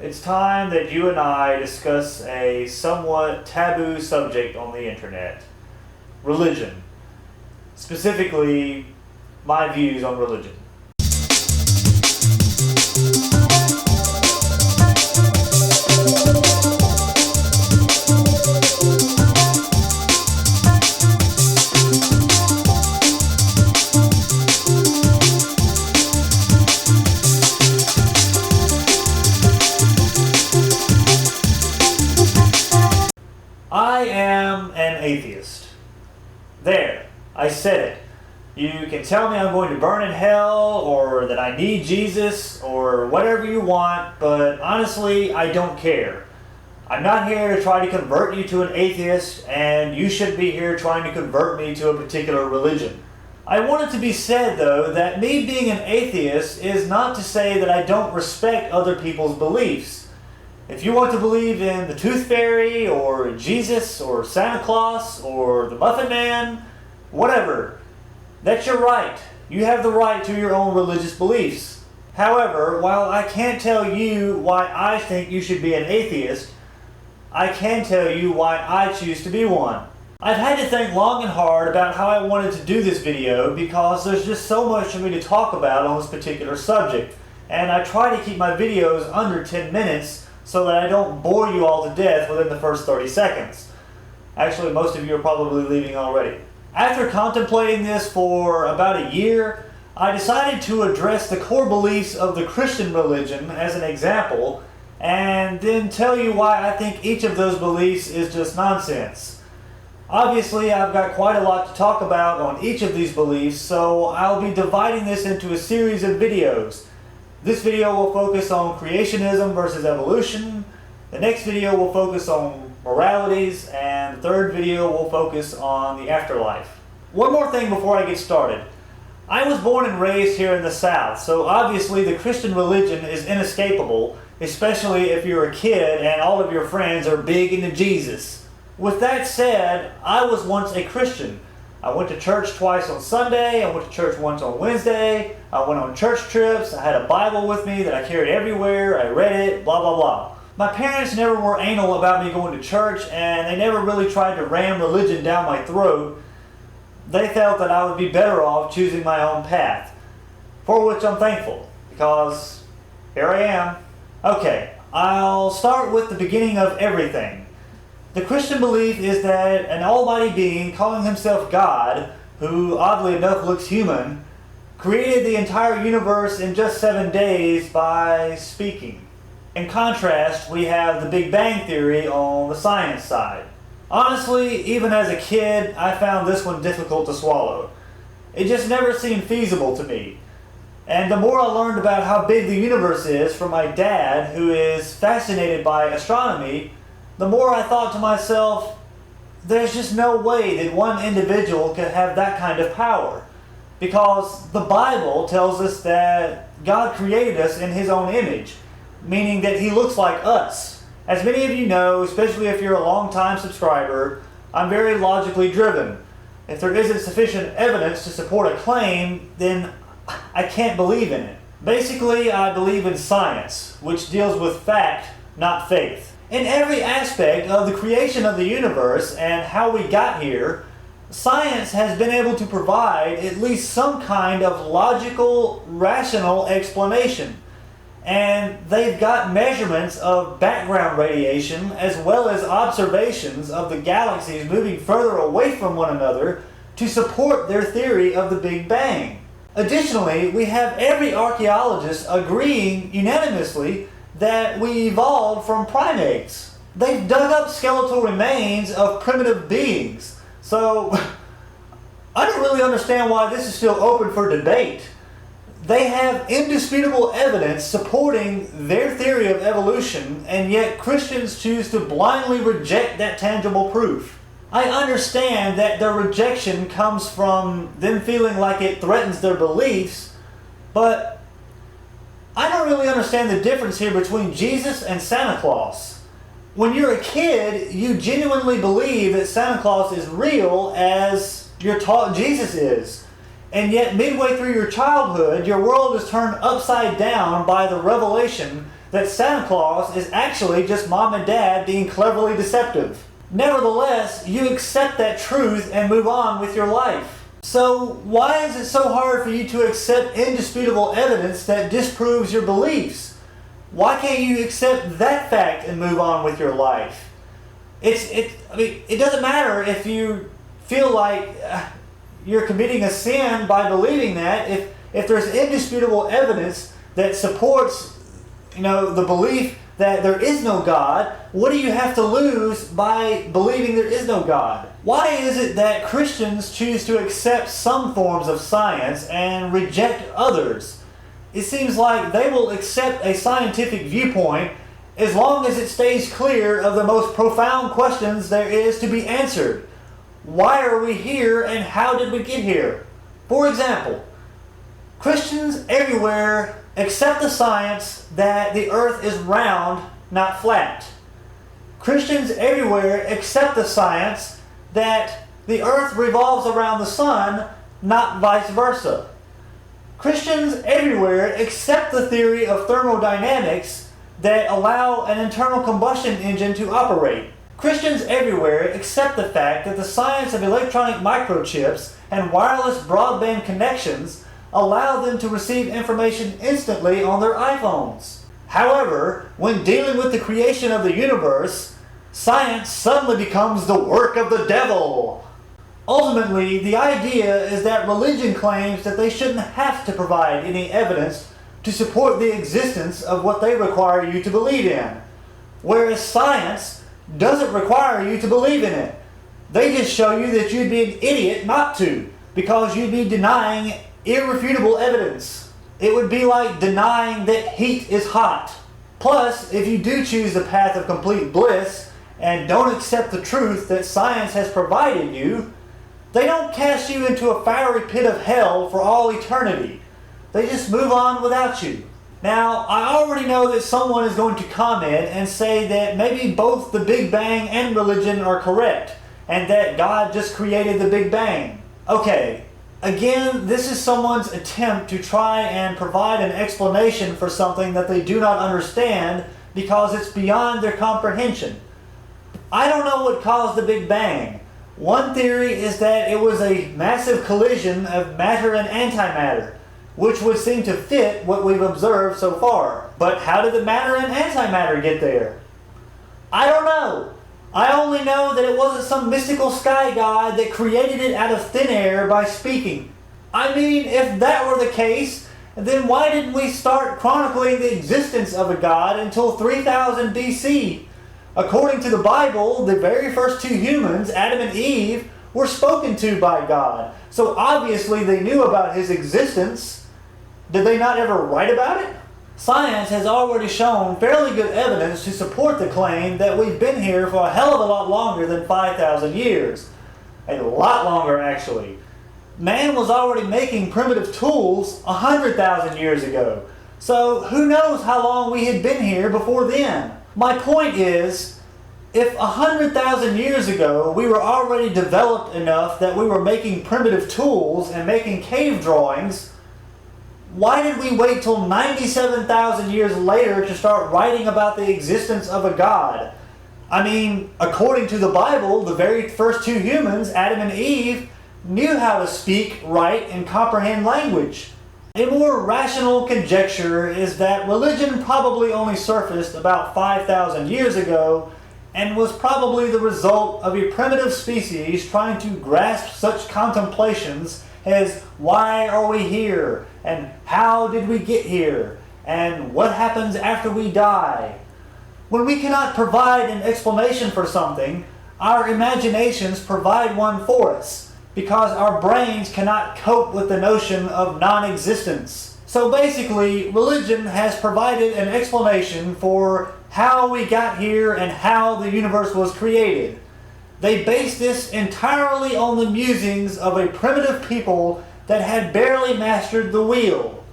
it's time that you and I discuss a somewhat taboo subject on the internet. Religion. Specifically, my views on religion. I am an atheist. There, I said it. You can tell me I'm going to burn in hell, or that I need Jesus, or whatever you want, but honestly, I don't care. I'm not here to try to convert you to an atheist, and you shouldn't be here trying to convert me to a particular religion. I want it to be said, though, that me being an atheist is not to say that I don't respect other people's beliefs. If you want to believe in the Tooth Fairy, or Jesus, or Santa Claus, or the Muffin Man, whatever, that's your right. You have the right to your own religious beliefs. However, while I can't tell you why I think you should be an atheist, I can tell you why I choose to be one. I've had to think long and hard about how I wanted to do this video because there's just so much for me to talk about on this particular subject, and I try to keep my videos under 10 minutes so that I don't bore you all to death within the first 30 seconds. Actually, most of you are probably leaving already. After contemplating this for about a year, I decided to address the core beliefs of the Christian religion as an example, and then tell you why I think each of those beliefs is just nonsense. Obviously, I've got quite a lot to talk about on each of these beliefs, so I'll be dividing this into a series of videos. This video will focus on creationism versus evolution. The next video will focus on moralities, and the third video will focus on the afterlife. One more thing before I get started. I was born and raised here in the South, so obviously the Christian religion is inescapable, especially if you're a kid and all of your friends are big into Jesus. With that said, I was once a Christian. I went to church twice on Sunday, I went to church once on Wednesday, I went on church trips, I had a Bible with me that I carried everywhere, I read it, blah blah blah. My parents never were anal about me going to church, and they never really tried to ram religion down my throat. They felt that I would be better off choosing my own path, for which I'm thankful, because here I am. Okay, I'll start with the beginning of everything. The Christian belief is that an almighty being calling himself God, who oddly enough looks human, created the entire universe in just 7 days by speaking. In contrast, we have the Big Bang Theory on the science side. Honestly, even as a kid, I found this one difficult to swallow. It just never seemed feasible to me. And the more I learned about how big the universe is from my dad, who is fascinated by astronomy, the more I thought to myself, there's just no way that one individual could have that kind of power. Because the Bible tells us that God created us in His own image, meaning that He looks like us. As many of you know, especially if you're a long-time subscriber, I'm very logically driven. If there isn't sufficient evidence to support a claim, then I can't believe in it. Basically, I believe in science, which deals with fact, not faith. In every aspect of the creation of the universe and how we got here, science has been able to provide at least some kind of logical, rational explanation. And they've got measurements of background radiation as well as observations of the galaxies moving further away from one another to support their theory of the Big Bang. Additionally, we have every archaeologist agreeing unanimously that we evolved from primates. They've dug up skeletal remains of primitive beings. So, I don't really understand why this is still open for debate. They have indisputable evidence supporting their theory of evolution, and yet Christians choose to blindly reject that tangible proof. I understand that their rejection comes from them feeling like it threatens their beliefs, but I don't really understand the difference here between Jesus and Santa Claus. When you're a kid, you genuinely believe that Santa Claus is real as you're taught Jesus is. And yet midway through your childhood, your world is turned upside down by the revelation that Santa Claus is actually just mom and dad being cleverly deceptive. Nevertheless, you accept that truth and move on with your life. So why is it so hard for you to accept indisputable evidence that disproves your beliefs? Why can't you accept that fact and move on with your life? It doesn't matter if you feel like you're committing a sin by believing that. If there's indisputable evidence that supports, the belief that there is no God, what do you have to lose by believing there is no God? Why is it that Christians choose to accept some forms of science and reject others? It seems like they will accept a scientific viewpoint as long as it stays clear of the most profound questions there is to be answered. Why are we here and how did we get here? For example, Christians everywhere accept the science that the earth is round, not flat. Christians everywhere accept the science that the earth revolves around the sun, not vice versa. Christians everywhere accept the theory of thermodynamics that allow an internal combustion engine to operate. Christians everywhere accept the fact that the science of electronic microchips and wireless broadband connections allow them to receive information instantly on their iPhones. However, when dealing with the creation of the universe, science suddenly becomes the work of the devil. Ultimately, the idea is that religion claims that they shouldn't have to provide any evidence to support the existence of what they require you to believe in, whereas science doesn't require you to believe in it. They just show you that you'd be an idiot not to, because you'd be denying irrefutable evidence. It would be like denying that heat is hot. Plus, if you do choose the path of complete bliss and don't accept the truth that science has provided you, they don't cast you into a fiery pit of hell for all eternity. They just move on without you. Now, I already know that someone is going to comment and say that maybe both the Big Bang and religion are correct, and that God just created the Big Bang. Okay, again, this is someone's attempt to try and provide an explanation for something that they do not understand because it's beyond their comprehension. I don't know what caused the Big Bang. One theory is that it was a massive collision of matter and antimatter, which would seem to fit what we've observed so far. But how did the matter and antimatter get there? I don't know. I only know that it wasn't some mystical sky god that created it out of thin air by speaking. I mean, if that were the case, then why didn't we start chronicling the existence of a god until 3000 BC? According to the Bible, the very first two humans, Adam and Eve, were spoken to by God. So obviously they knew about his existence. Did they not ever write about it? Science has already shown fairly good evidence to support the claim that we've been here for a hell of a lot longer than 5,000 years. A lot longer, actually. Man was already making primitive tools 100,000 years ago. So who knows how long we had been here before then? My point is, if 100,000 years ago we were already developed enough that we were making primitive tools and making cave drawings, why did we wait till 97,000 years later to start writing about the existence of a God? I mean, according to the Bible, the very first two humans, Adam and Eve, knew how to speak, write, and comprehend language. A more rational conjecture is that religion probably only surfaced about 5,000 years ago and was probably the result of a primitive species trying to grasp such contemplations as why are we here, and how did we get here, and what happens after we die. When we cannot provide an explanation for something, our imaginations provide one for us, because our brains cannot cope with the notion of non-existence. So basically, religion has provided an explanation for how we got here and how the universe was created. They base this entirely on the musings of a primitive people that had barely mastered the wheel.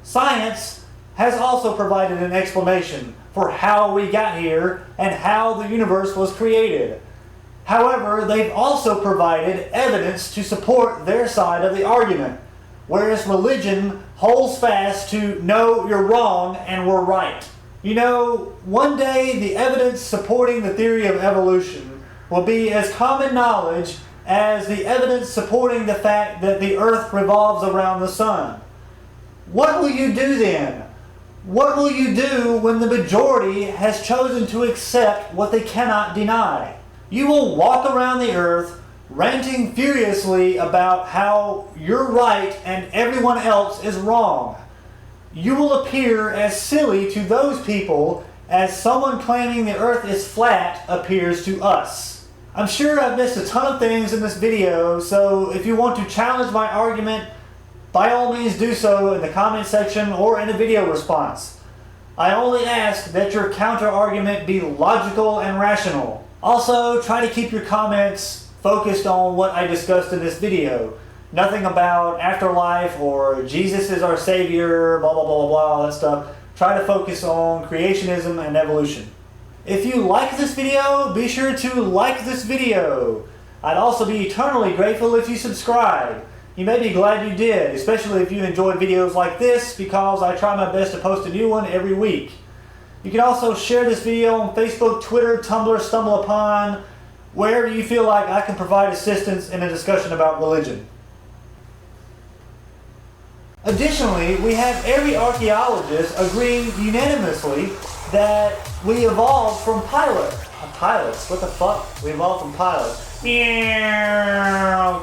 Science has also provided an explanation for how we got here and how the universe was created. However, they've also provided evidence to support their side of the argument, whereas religion holds fast to no, you're wrong and we're right. You know, one day the evidence supporting the theory of evolution will be as common knowledge as the evidence supporting the fact that the earth revolves around the sun. What will you do then? What will you do when the majority has chosen to accept what they cannot deny? You will walk around the earth ranting furiously about how you're right and everyone else is wrong. You will appear as silly to those people as someone claiming the earth is flat appears to us. I'm sure I've missed a ton of things in this video, so if you want to challenge my argument, by all means do so in the comment section or in a video response. I only ask that your counter-argument be logical and rational. Also, try to keep your comments focused on what I discussed in this video. Nothing about afterlife or Jesus is our savior, blah blah blah blah, all that stuff. Try to focus on creationism and evolution. If you like this video, be sure to like this video. I'd also be eternally grateful if you subscribe. You may be glad you did, especially if you enjoy videos like this, because I try my best to post a new one every week. You can also share this video on Facebook, Twitter, Tumblr, StumbleUpon, wherever you feel like I can provide assistance in a discussion about religion. Additionally, we have every archaeologist agreeing unanimously that we evolved from pilots. Pilots? What the fuck? We evolved from pilots. Meow.